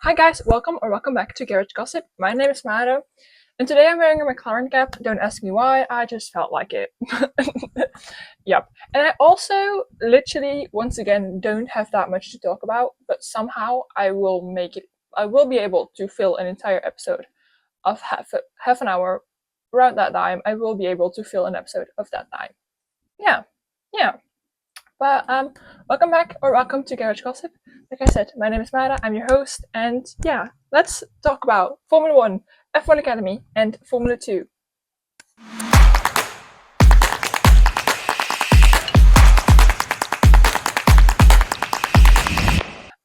Hi guys, welcome back to Garage Gossip. My name is Mado, and today I'm wearing a McLaren cap. Don't ask me why, I just felt like it. Yep. And I also literally, once again, don't have that much to talk about, but somehow I will be able to fill an entire episode of half an hour around that time. I will be able to fill an episode of that time. Yeah. Yeah. But welcome back, or welcome to Garage Gossip. Like I said, my name is Mara, I'm your host, and yeah, let's talk about Formula 1, F1 Academy, and Formula 2.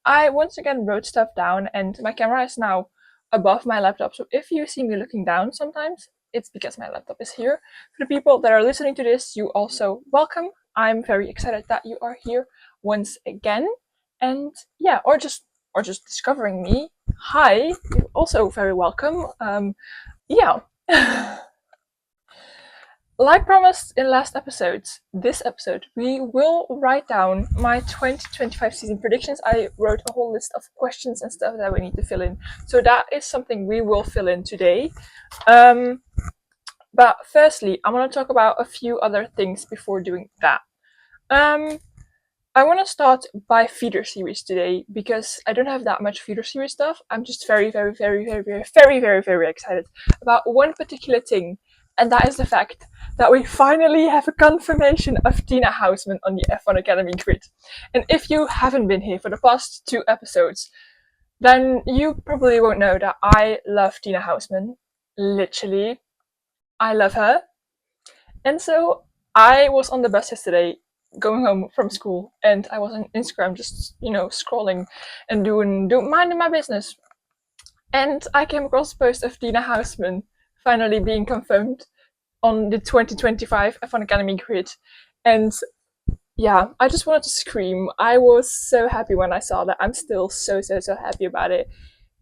I once again wrote stuff down, and my camera is now above my laptop, so if you see me looking down sometimes, it's because my laptop is here. For the people that are listening to this, you also welcome. I'm very excited that you are here once again. And yeah, or just discovering me. Hi, you're also very welcome. Yeah. Like promised in last episodes, this episode we will write down my 2025 season predictions. I wrote a whole list of questions and stuff that we need to fill in, so that is something we will fill in today. But firstly, I want to talk about a few other things before doing that. I want to start by feeder series today because I don't have that much feeder series stuff. I'm just very excited about one particular thing, and that is the fact that we finally have a confirmation of Tina Hausmann on the F1 Academy grid. And if you haven't been here for the past 2 episodes, then you probably won't know that I love Tina Hausmann. Literally, I love her. And so I was on the bus yesterday going home from school, and I was on Instagram just, scrolling and doing minding my business. And I came across a post of Tina Hausmann finally being confirmed on the 2025 F1 Academy grid. And yeah, I just wanted to scream. I was so happy when I saw that. I'm still so happy about it.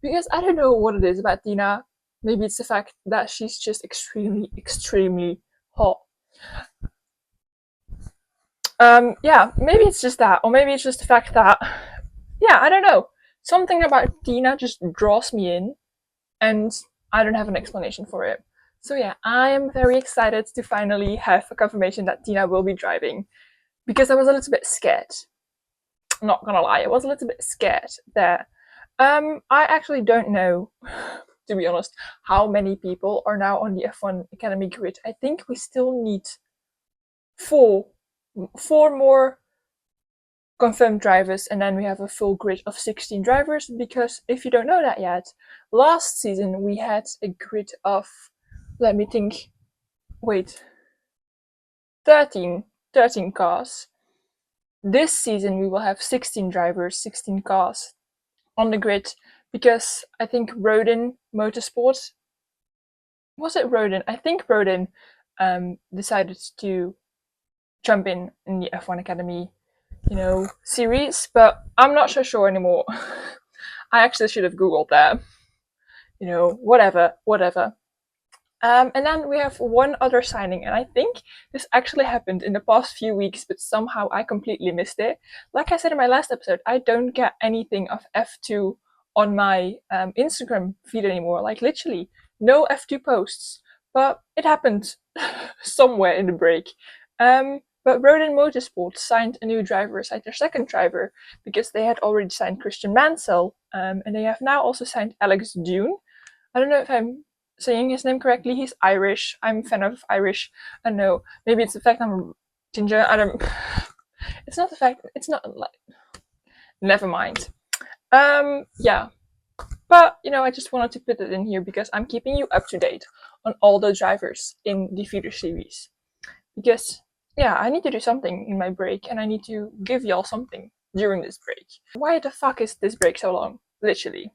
Because I don't know what it is about Tina. Maybe it's the fact that she's just extremely hot. Yeah, maybe it's just that, or maybe it's just the fact that, yeah, I don't know. Something about Tina just draws me in, and I don't have an explanation for it. So yeah, I am very excited to finally have a confirmation that Tina will be driving, because I was a little bit scared. I'm not gonna lie, I was a little bit scared there. I actually don't know, to be honest, how many people are now on the F1 Academy grid. I think we still need four more confirmed drivers, and then we have a full grid of 16 drivers, because if you don't know that yet, last season we had a grid of, let me think, 13 cars. This season we will have 16 drivers, 16 cars on the grid, because I think Rodin Motorsport, was it Rodin? I think Rodin decided to jump in the F1 Academy, series, but I'm not so sure anymore. I actually should have googled that. Whatever. And then we have one other signing, and I think this actually happened in the past few weeks, but somehow I completely missed it. Like I said in my last episode, I don't get anything of F2 on my Instagram feed anymore. Like literally, no F2 posts. But it happened somewhere in the break. But Rodin Motorsport signed a new driver, signed their second driver, because they had already signed Christian Mansell, and they have now also signed Alex Dune. I don't know if I'm saying his name correctly. He's Irish. I'm a fan of Irish. I don't know. Maybe it's the fact I'm ginger. I don't. It's not the fact. It's not like. Never mind. Yeah. But I just wanted to put it in here because I'm keeping you up to date on all the drivers in the feeder series. Because yeah, I need to do something in my break, and I need to give y'all something during this break. Why the fuck is this break so long? Literally.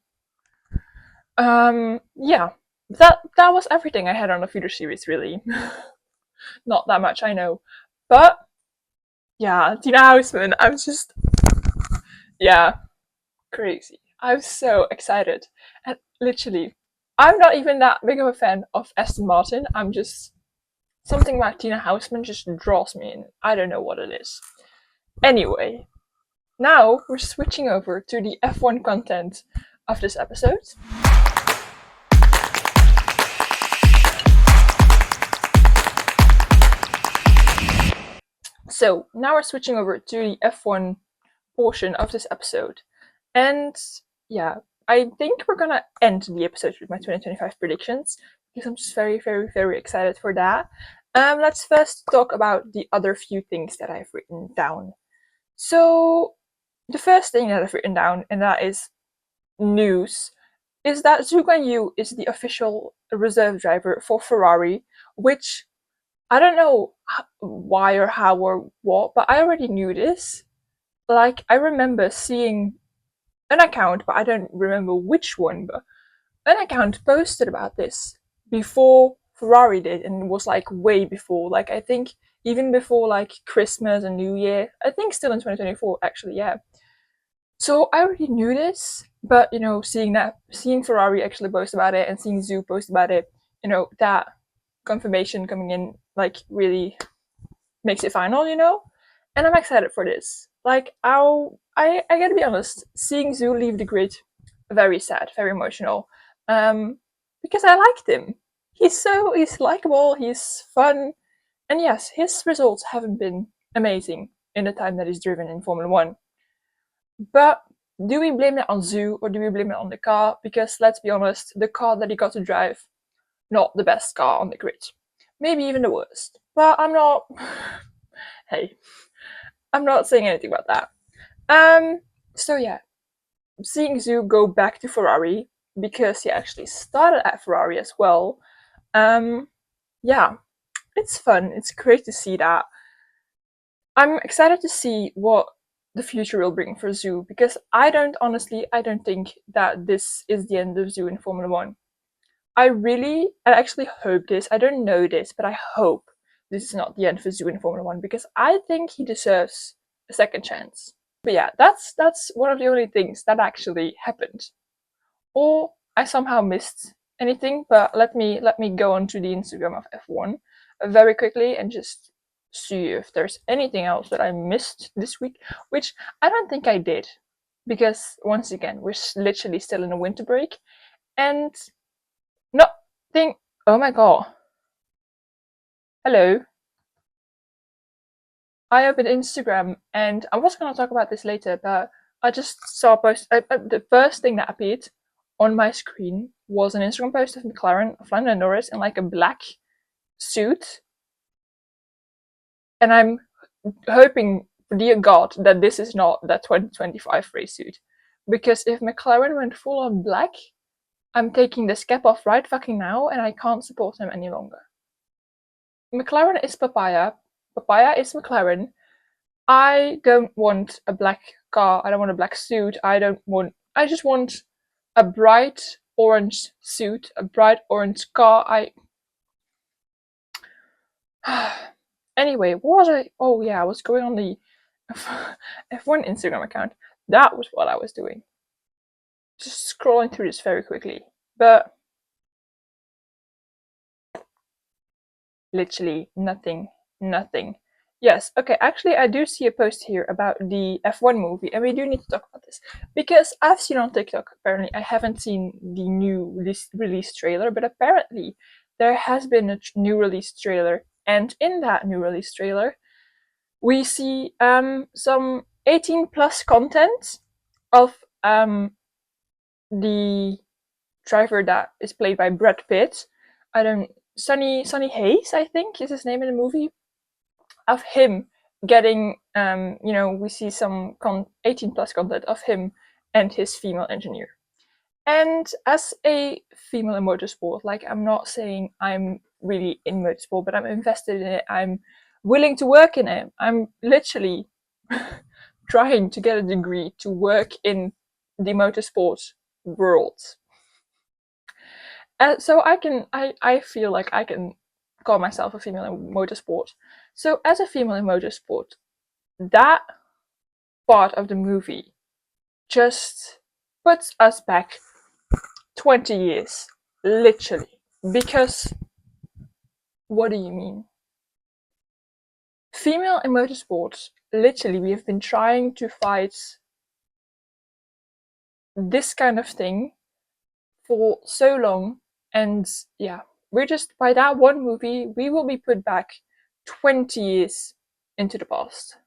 Yeah. That was everything I had on the feeder series, really. Not that much, I know. But yeah, Tina Hausmann, I'm just, yeah, crazy. I'm so excited. And literally, I'm not even that big of a fan of Aston Martin. I'm just, something about Tina Hausmann just draws me in. I don't know what it is. Anyway, now we're switching over to the F1 content of this episode. So now we're switching over to the F1 portion of this episode. And yeah, I think we're gonna end the episode with my 2025 predictions because I'm just very, very, very excited for that. Let's first talk about the other few things that I've written down. So the first thing that I've written down, and that is news, is that Zhou Guanyu is the official reserve driver for Ferrari, which I don't know why or how or what, but I already knew this. Like, I remember seeing an account, but I don't remember which one, but an account posted about this before Ferrari did, and it was like way before, like I think even before like Christmas and New Year. I think still in 2024, actually, yeah. So I already knew this, but you know, seeing Ferrari actually post about it and seeing Zhou post about it, you know, that confirmation coming in like really makes it final, you know? And I'm excited for this. Like, I gotta be honest, seeing Zhou leave the grid, very sad, very emotional. Because I liked him. He's likable, he's fun, and yes, his results haven't been amazing in the time that he's driven in Formula One. But do we blame it on Zhou or do we blame it on the car? Because let's be honest, the car that he got to drive, not the best car on the grid. Maybe even the worst. But I'm not. Hey, I'm not saying anything about that. So yeah, seeing Zhou go back to Ferrari because he actually started at Ferrari as well. Yeah, it's fun. It's great to see that. I'm excited to see what the future will bring for Zhou because I don't think that this is the end of Zhou in Formula One. I actually hope this. I don't know this, but I hope this is not the end for Zhou in Formula One because I think he deserves a second chance. But yeah, that's one of the only things that actually happened. Or I somehow missed anything, but let me go on to the Instagram of F1 very quickly and just see if there's anything else that I missed this week, which I don't think I did. Because once again, we're literally still in a winter break and nothing. Oh my god. Hello. I opened Instagram and I was going to talk about this later, but I just saw a post. The first thing that appeared on my screen was an Instagram post of McLaren, of Lando Norris, in like a black suit. And I'm hoping, dear God, that this is not that 2025 race suit. Because if McLaren went full on black, I'm taking this cap off right fucking now and I can't support them any longer. McLaren is papaya. Papaya is McLaren. I don't want a black car. I don't want a black suit. I just want a bright orange suit, a bright orange car. Anyway, what was I? Oh yeah, I was going on the F1 Instagram account. That was what I was doing. Just scrolling through this very quickly. But literally nothing. Yes, okay, actually I do see a post here about the F1 movie, and we do need to talk about this. Because I've seen on TikTok, apparently, I haven't seen the new release trailer, but apparently there has been a new release trailer, and in that new release trailer, we see some 18 plus content of the driver that is played by Brad Pitt. Sonny Hayes, I think, is his name in the movie. Of him getting, we see some 18 plus content of him and his female engineer. And as a female in motorsport, like, I'm not saying I'm really in motorsport, but I'm invested in it. I'm willing to work in it. I'm literally trying to get a degree to work in the motorsport world. So I feel like I can call myself a female in motorsport. So as a female in motorsport, that part of the movie just puts us back 20 years, literally. Because what do you mean? Female in motorsport, literally, we have been trying to fight this kind of thing for so long, and yeah, we're just, by that one movie, we will be put back 20 years into the past,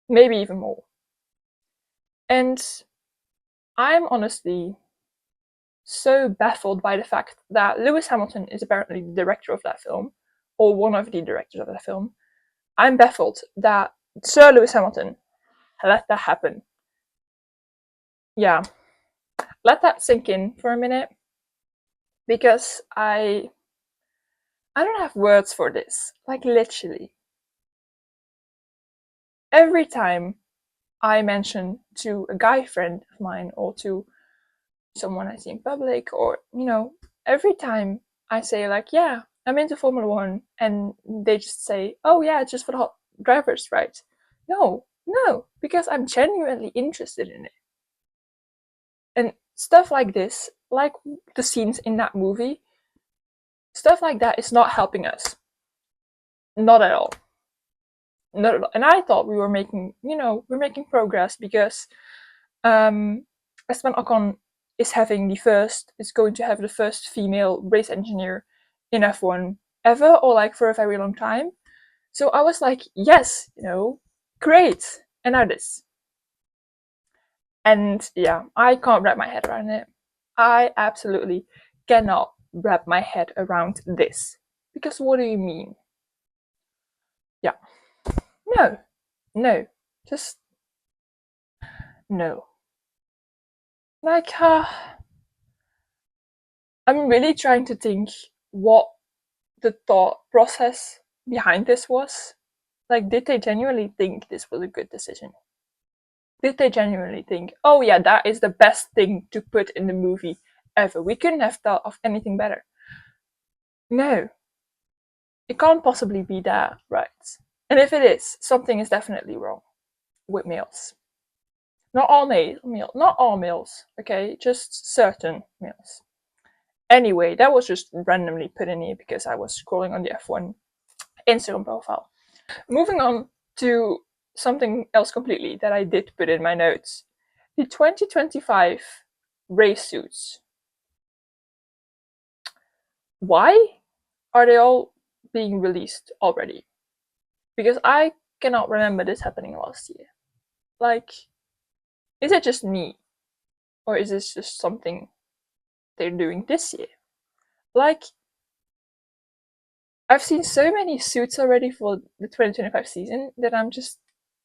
maybe even more. And I'm honestly so baffled by the fact that Lewis Hamilton is apparently the director of that film, or one of the directors of that film. I'm baffled that Sir Lewis Hamilton let that happen. Yeah, let that sink in for a minute, because I don't have words for this. Like, literally, every time I mention to a guy friend of mine, or to someone I see in public, or every time I say, like, yeah, I'm into Formula One, and they just say, oh yeah, it's just for the hot drivers, right? No, no, because I'm genuinely interested in it. And stuff like this, like the scenes in that movie, stuff like that is not helping us. Not at all. Not at all. And I thought we were making, we're making progress, because Esteban Ocon is going to have the first female race engineer in F1 ever, or like for a very long time. So I was like, yes, great. And now this. And yeah, I can't wrap my head around it. I absolutely cannot wrap my head around this. Because what do you mean? Yeah. No. No. Just no. Like, I'm really trying to think what the thought process behind this was. Like, did they genuinely think this was a good decision? Did they genuinely think, oh yeah, that is the best thing to put in the movie ever? We couldn't have thought of anything better. No. It can't possibly be that, right? And if it is, something is definitely wrong with males. Not all males, okay? Just certain males. Anyway, that was just randomly put in here because I was scrolling on the F1 Instagram profile. Moving on to something else completely that I did put in my notes. The 2025 race suits. Why are they all being released already? Because I cannot remember this happening last year. Like, is it just me? Or is this just something they're doing this year? Like, I've seen so many suits already for the 2025 season that I'm just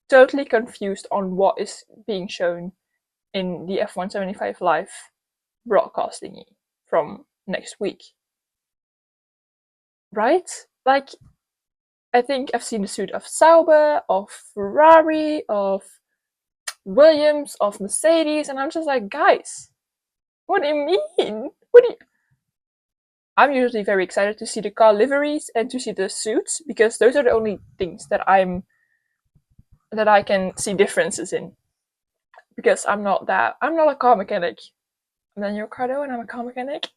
totally confused on what is being shown in the F175 live broadcasting from next week. Right? Like, I think I've seen the suit of Sauber, of Ferrari, of Williams, of Mercedes, and I'm just like, guys, what do you mean? What do you... I'm usually very excited to see the car liveries and to see the suits, because those are the only things that I can see differences in. Because I'm not a car mechanic. And then you're Cardo and I'm a car mechanic.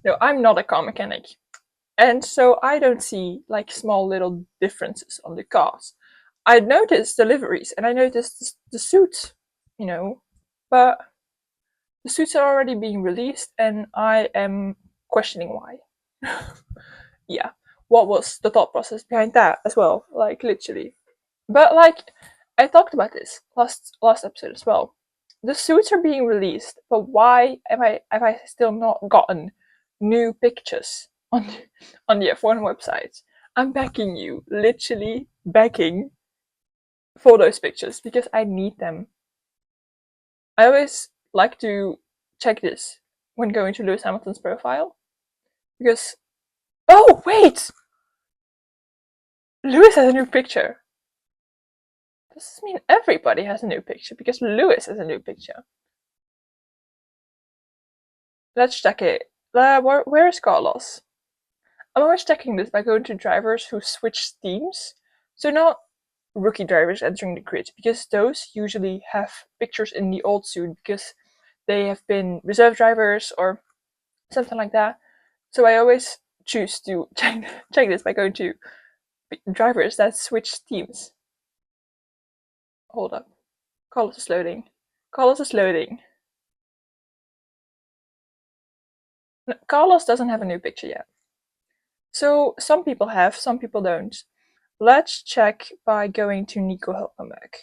No, I'm not a car mechanic. And so I don't see like small little differences on the cars. I noticed the liveries and I noticed the suits, but the suits are already being released and I am questioning why. Yeah, what was the thought process behind that as well? Like, literally. But like, I talked about this last episode as well. The suits are being released, but why have I still not gotten new pictures on the F1 website? I'm begging you, literally begging for those pictures because I need them. I always like to check this when going to Lewis Hamilton's profile because, oh wait, Lewis has a new picture. Does this mean everybody has a new picture? Because Lewis has a new picture. Let's check it. Where is Carlos? I'm always checking this by going to drivers who switch teams. So not rookie drivers entering the grid, because those usually have pictures in the old suit because they have been reserve drivers or something like that. So I always choose to check this by going to drivers that switch teams. Hold up. Carlos is loading. Carlos is loading. Carlos doesn't have a new picture yet. So some people have, some people don't. Let's check by going to Nico Hulkenberg.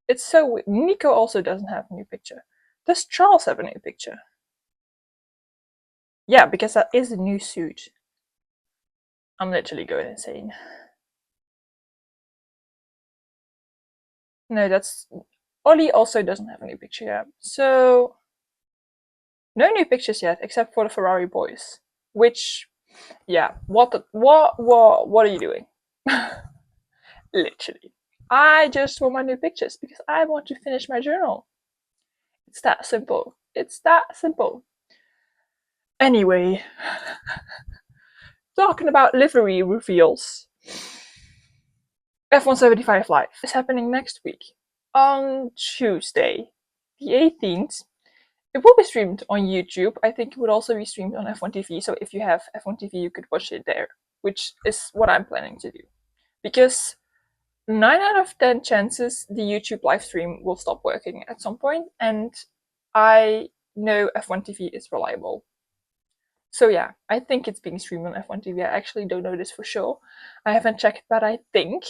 It's so weird. Nico also doesn't have a new picture. Does Charles have a new picture? Yeah, because that is a new suit. I'm literally going insane. No, that's... Ollie also doesn't have a new picture yet. So, no new pictures yet, except for the Ferrari boys. Which, yeah, what are you doing? Literally. I just want my new pictures because I want to finish my journal. It's that simple. It's that simple. Anyway, talking about livery reveals. F175 Live is happening next week on Tuesday, the 18th. It will be streamed on YouTube. I think it would also be streamed on F1 TV. So if you have F1 TV, you could watch it there, which is what I'm planning to do. Because 9 out of 10 chances the YouTube live stream will stop working at some point, and I know F1 TV is reliable. So yeah, I think it's being streamed on F1 TV. I actually don't know this for sure. I haven't checked, but I think.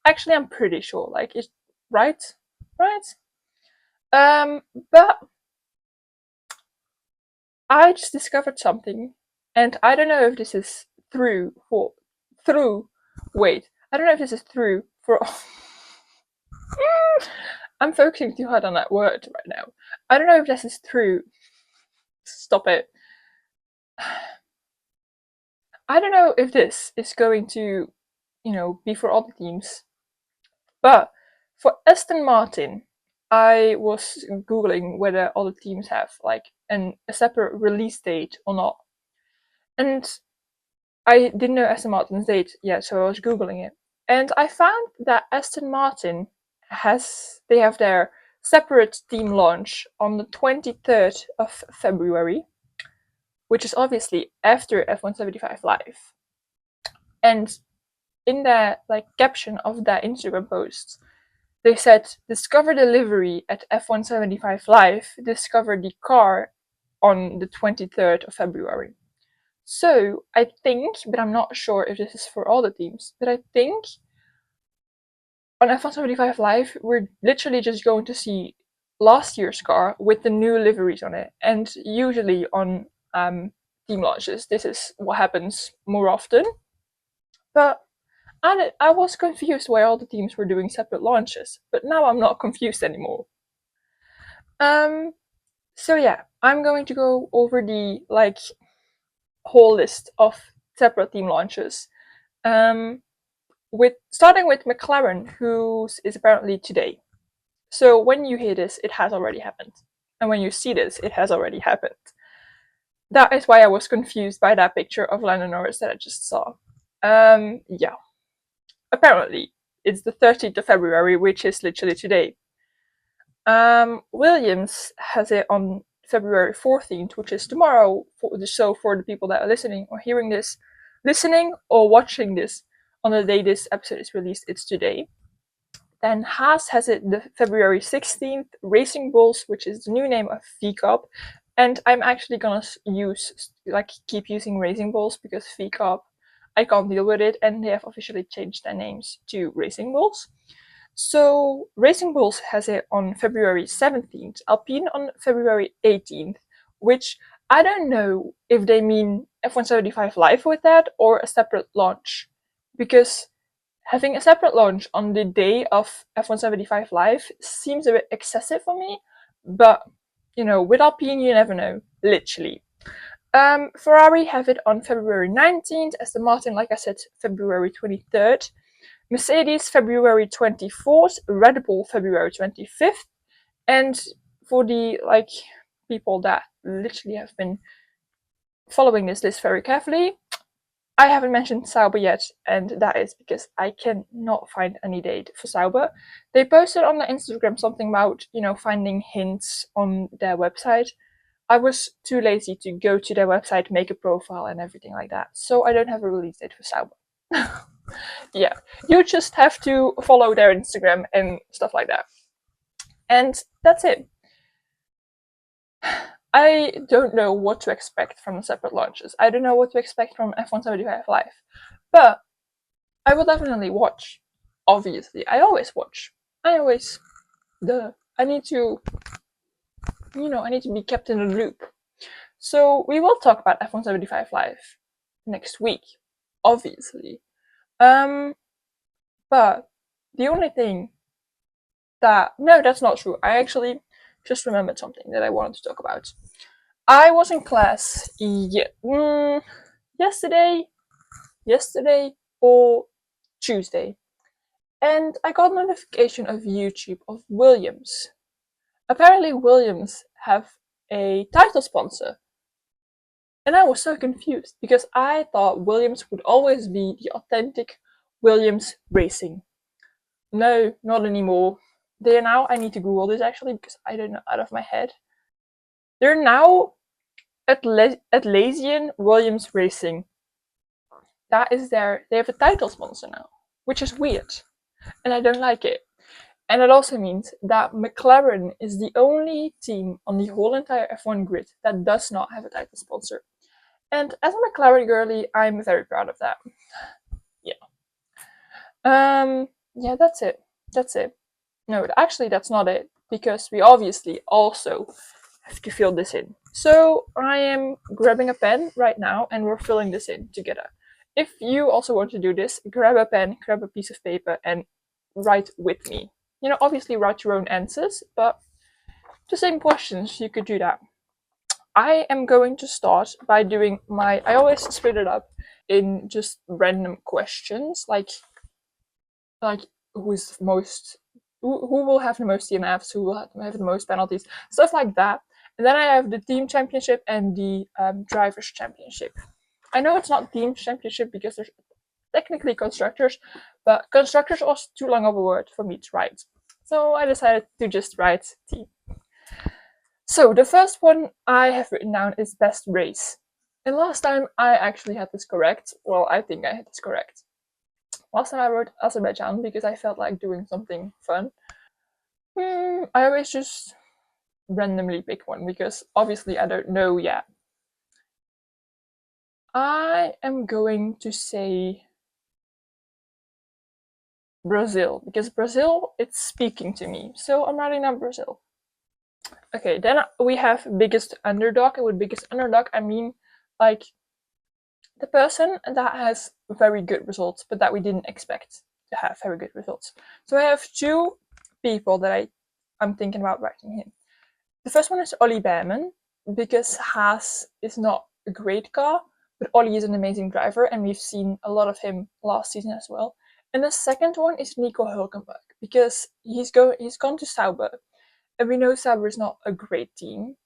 Actually, I'm pretty sure. Like, it's right? But I just discovered something, and I don't know if this is wait, I don't know if this is true for... I'm focusing too hard on that word right now. I don't know if this is true. Stop it. I don't know if this is going to, be for all the teams. But for Aston Martin, I was Googling whether all the teams have like a separate release date or not. And I didn't know Aston Martin's date yet, so I was Googling it. And I found that Aston Martin they have their separate team launch on the 23rd of February, which is obviously after F175 Live. And in the caption of that Instagram post, they said, discover the livery at F175 Live, discover the car on the 23rd of February. So I think, but I'm not sure if this is for all the teams, but I think on F175 Live, we're literally just going to see last year's car with the new liveries on it. And usually on team launches, this is what happens more often. But I was confused why all the teams were doing separate launches, but now I'm not confused anymore. So yeah, I'm going to go over the whole list of separate team launches. Starting with McLaren, whose is apparently today. So when you hear this, it has already happened. And when you see this, it has already happened. That is why I was confused by that picture of Lando Norris that I just saw. Yeah. Apparently, it's the 13th of February, which is literally today. Williams has it on February 14th, which is tomorrow. So for the people that are listening or hearing this, listening or watching this on the day this episode is released, it's today. Then Haas has it the February 16th. Racing Bulls, which is the new name of VCOP. And I'm actually gonna keep using Racing Bulls because VCOP, I can't deal with it, and they have officially changed their names to Racing Bulls. So Racing Bulls has it on February 17th, Alpine on February 18th, which I don't know if they mean F175 Live with that or a separate launch. Because having a separate launch on the day of F175 Live seems a bit excessive for me, but with Alpine you never know, literally. Ferrari have it on February 19th, Aston Martin, like I said, February 23rd. Mercedes, February 24th, Red Bull, February 25th, and for the people that literally have been following this list very carefully, I haven't mentioned Sauber yet, and that is because I cannot find any date for Sauber. They posted on their Instagram something about, finding hints on their website. I was too lazy to go to their website, make a profile and everything like that, so I don't have a release date for Sauber. Yeah, you just have to follow their Instagram and stuff like that. And that's it. I don't know what to expect from the separate launches. I don't know what to expect from F175 Live. But I will definitely watch. Obviously. I always watch. I need to, I need to be kept in the loop. So we will talk about F175 Live next week, obviously. But the only thing no, that's not true. I actually just remembered something that I wanted to talk about. I was in class yesterday or Tuesday, and I got a notification of YouTube of Williams. Apparently, Williams have a title sponsor. And I was so confused because I thought Williams would always be the authentic Williams Racing. No, not anymore. They're now, I need to Google this actually because I don't know out of my head. They're now Atlassian Williams Racing. That is they have a title sponsor now, which is weird. And I don't like it. And it also means that McLaren is the only team on the whole entire F1 grid that does not have a title sponsor. And as a McLaren girly, I'm very proud of that. Yeah, that's it. That's it. No, actually, that's not it, because we obviously also have to fill this in. So I am grabbing a pen right now, and we're filling this in together. If you also want to do this, grab a pen, grab a piece of paper, and write with me. Obviously write your own answers, but the same questions, you could do that. I am going to start by doing I always split it up in just random questions, like who will have the most DNFs, who will have the most penalties, stuff like that. And then I have the team championship and the drivers championship. I know it's not team championship because there's technically constructors, but constructors was too long of a word for me to write. So I decided to just write team. So the first one I have written down is best race. And last time I actually had this correct. Well, I think I had this correct. Last time I wrote Azerbaijan because I felt like doing something fun. I always just randomly pick one because obviously I don't know yet. I am going to say Brazil, because Brazil, it's speaking to me. So I'm writing down Brazil. Okay, then we have biggest underdog. And with biggest underdog, I mean like the person that has very good results, but that we didn't expect to have very good results. So I have two people that I'm thinking about writing him. The first one is Ollie Behrman, because Haas is not a great car, but Ollie is an amazing driver, and we've seen a lot of him last season as well. And the second one is Nico Hülkenberg, because he's gone to Sauber, and we know Sauber is not a great team.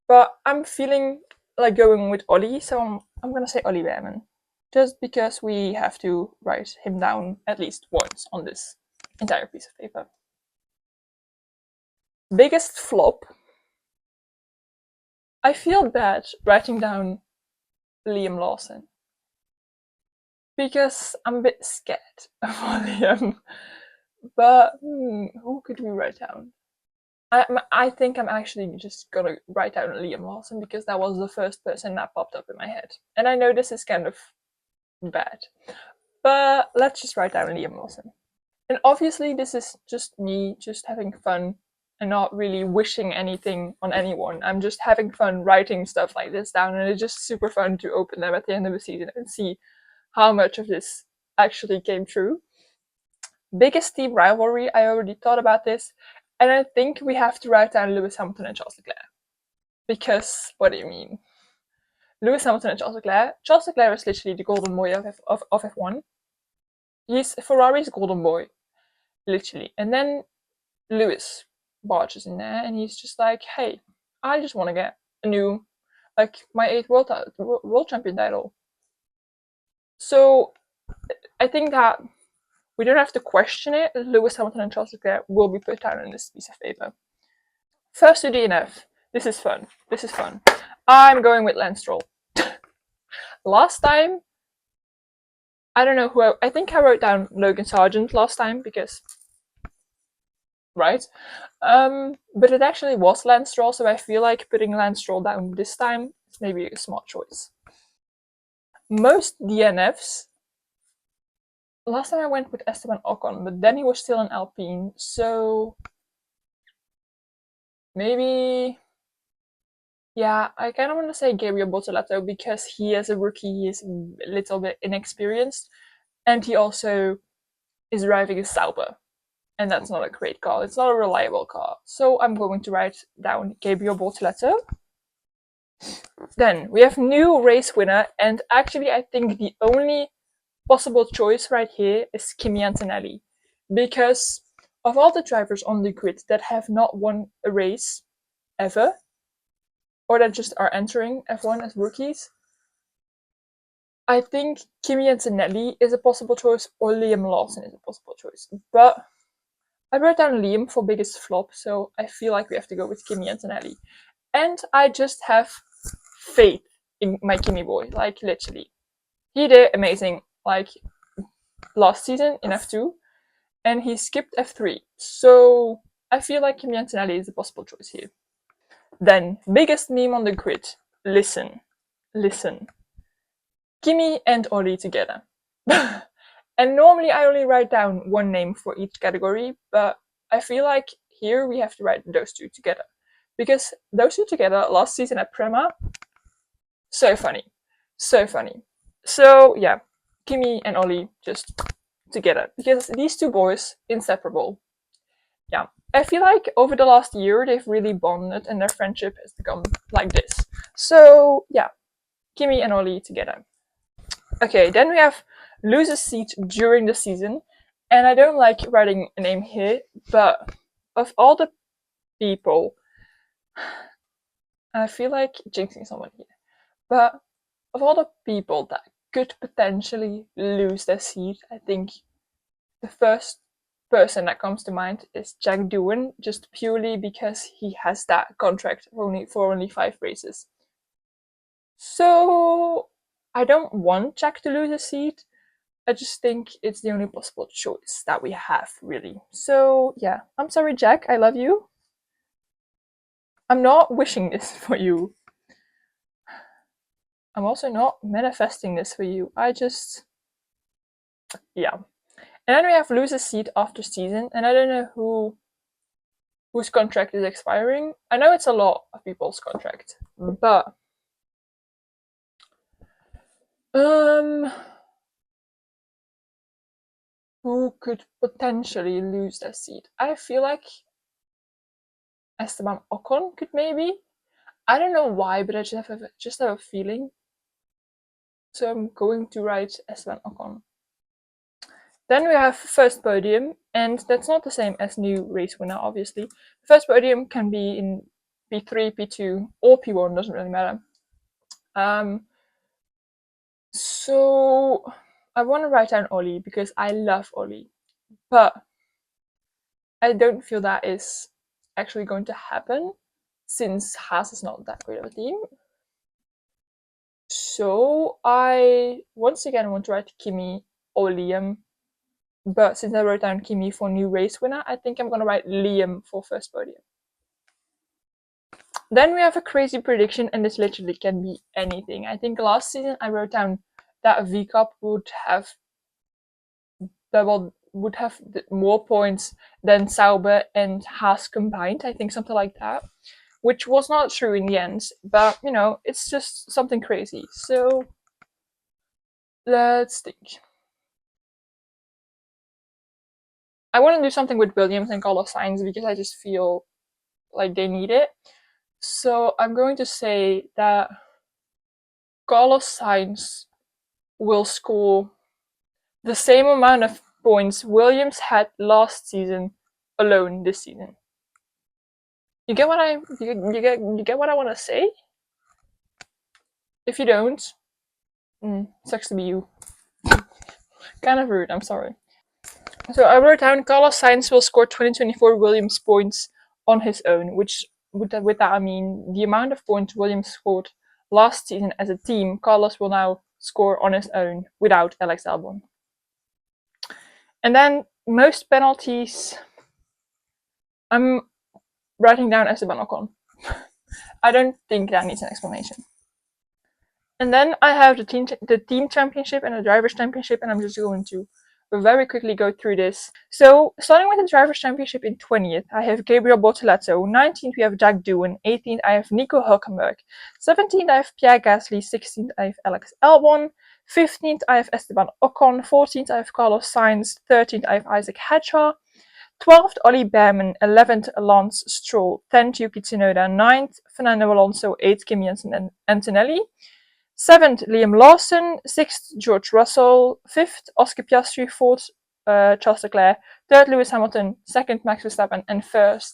But I'm feeling like going with Ollie, so I'm gonna say Ollie Behrman, just because we have to write him down at least once on this entire piece of paper. Biggest flop. I feel bad writing down Liam Lawson, because I'm a bit scared of Liam. But who could we write down? I think I'm actually just gonna write down Liam Lawson, because that was the first person that popped up in my head. And I know this is kind of bad, but let's just write down Liam Lawson. And obviously this is just me just having fun and not really wishing anything on anyone. I'm just having fun writing stuff like this down, and it's just super fun to open them at the end of the season and see how much of this actually came true. Biggest team rivalry, I already thought about this, and I think we have to write down Lewis Hamilton and Charles Leclerc. Because, what do you mean? Lewis Hamilton and Charles Leclerc. Charles Leclerc is literally the golden boy of F1. He's Ferrari's golden boy, literally. And then Lewis barges in there, and he's just like, hey, I just want to get a new, my 8th world champion title. So I think that we don't have to question it. Lewis Hamilton and Charles Leclerc will be put down on this piece of paper. First to DNF. This is fun. I'm going with Lance Stroll. Last time, I don't know I think I wrote down Logan Sargent last time, because right? But it actually was Lance Stroll, so I feel like putting Lance Stroll down this time is maybe a smart choice. Most DNFs. Last time I went with Esteban Ocon, but then he was still in Alpine, so maybe. Yeah, I kind of want to say Gabriel Bortoleto because he, as a rookie, he is a little bit inexperienced, and he also is driving a Sauber, and that's not a great car. It's not a reliable car. So I'm going to write down Gabriel Bortoleto. Then we have new race winner, and actually I think the only possible choice right here is Kimi Antonelli, because of all the drivers on the grid that have not won a race ever, or that just are entering F1 as rookies, I think Kimi Antonelli is a possible choice, or Liam Lawson is a possible choice. But I wrote down Liam for biggest flop, so I feel like we have to go with Kimi Antonelli. And I just have faith in my Kimi boy, like literally. He did amazing, like last season in F2, and he skipped F3. So I feel like Kimi Antonelli is a possible choice here. Then, biggest meme on the grid. Listen. Listen. Kimi and Oli together. And normally I only write down one name for each category, but I feel like here we have to write those two together. Because those two together last season at Prema, so funny. So funny. So yeah, Kimi and Oli just together. Because these two boys, inseparable. Yeah. I feel like over the last year they've really bonded and their friendship has become like this. So yeah, Kimi and Oli together. Okay, then we have lose a seat during the season. And I don't like writing a name here, but of all the people, I feel like jinxing someone here, but of all the people that could potentially lose their seat, I think the first person that comes to mind is Jack Doohan, just purely because he has that contract for only 5 races. So I don't want Jack to lose a seat. I just think it's the only possible choice that we have, really. So yeah, I'm sorry, Jack. I love you. I'm not wishing this for you. I'm also not manifesting this for you. I just, yeah. And then we have lose a seat after season, and I don't know whose contract is expiring. I know it's a lot of people's contract, but who could potentially lose their seat? I feel like Esteban Ocon could maybe. I don't know why, but I just have a feeling. So I'm going to write Esteban Ocon. Then we have first podium, and that's not the same as new race winner, obviously. First podium can be in P3, P2, or P1, doesn't really matter. So I want to write down Oli because I love Oli, but I don't feel that is actually going to happen since Haas is not that great of a team. So I once again want to write Kimi or Liam, but since I wrote down Kimi for new race winner, I think I'm gonna write Liam for first podium. Then we have a crazy prediction, and this literally can be anything. I think last season I wrote down that V Cup would have more points than Sauber and Haas combined. I think something like that, which was not true in the end. But you know, it's just something crazy. So let's think. I want to do something with Williams and Carlos Sainz because I just feel like they need it. So I'm going to say that Carlos Sainz will score the same amount of points Williams had last season alone this season. You get what you get what I want to say? If you don't, sucks to be you. Kind of rude, I'm sorry. So I wrote down Carlos Sainz will score 2024 Williams points on his own, which with that I mean the amount of points Williams scored last season as a team, Carlos will now score on his own without Alex Albon. And then most penalties. I'm writing down Esteban Ocon. I don't think that needs an explanation. And then I have the team championship and the drivers championship, and I'm just going to very quickly go through this. So starting with the drivers championship in 20th, I have Gabriel Bortoleto. 19th we have Jack Doohan. 18th I have Nico Hülkenberg. 17th I have Pierre Gasly. 16th I have Alex Albon. 15th I have Esteban Ocon. 14th I have Carlos Sainz. 13th I have Isaac Hadjar. 12th Ollie Behrman. 11th Lance Stroll. 10th Yuki Tsunoda. 9th Fernando Alonso. 8th Kimi Antonelli. 7th Liam Lawson. 6th George Russell. 5th Oscar Piastri. 4th Charles Leclerc. 3rd Lewis Hamilton. 2nd Max Verstappen. And 1st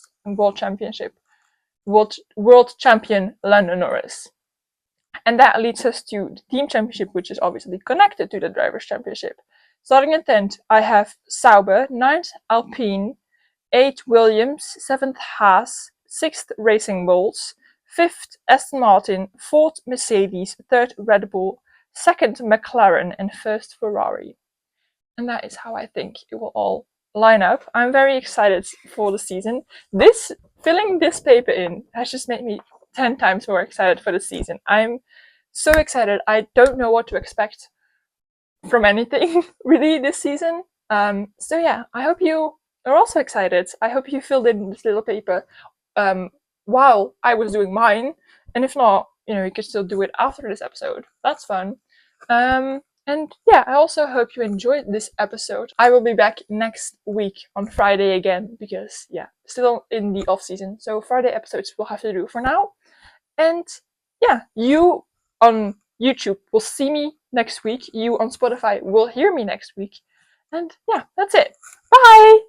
World Champion Lando Norris. And that leads us to the team championship, which is obviously connected to the drivers championship. Starting at 10th, I have Sauber. 9th Alpine. 8th Williams. 7th Haas. 6th Racing Bulls. 5th Aston Martin. 4th Mercedes. 3rd Red Bull. 2nd McLaren. And 1st Ferrari. And that is how I think it will all line up. I'm very excited for the season. Filling this paper in has just made me 10 times more excited for the season. I'm so excited. I don't know what to expect from anything really this season. So yeah, I hope you are also excited. I hope you filled in this little paper while I was doing mine. And if not, you could still do it after this episode. That's fun. And yeah, I also hope you enjoyed this episode. I will be back next week on Friday again because, yeah, still in the off season. So Friday episodes we'll have to do for now. And yeah, you on YouTube will see me next week. You on Spotify will hear me next week. And yeah, that's it. Bye!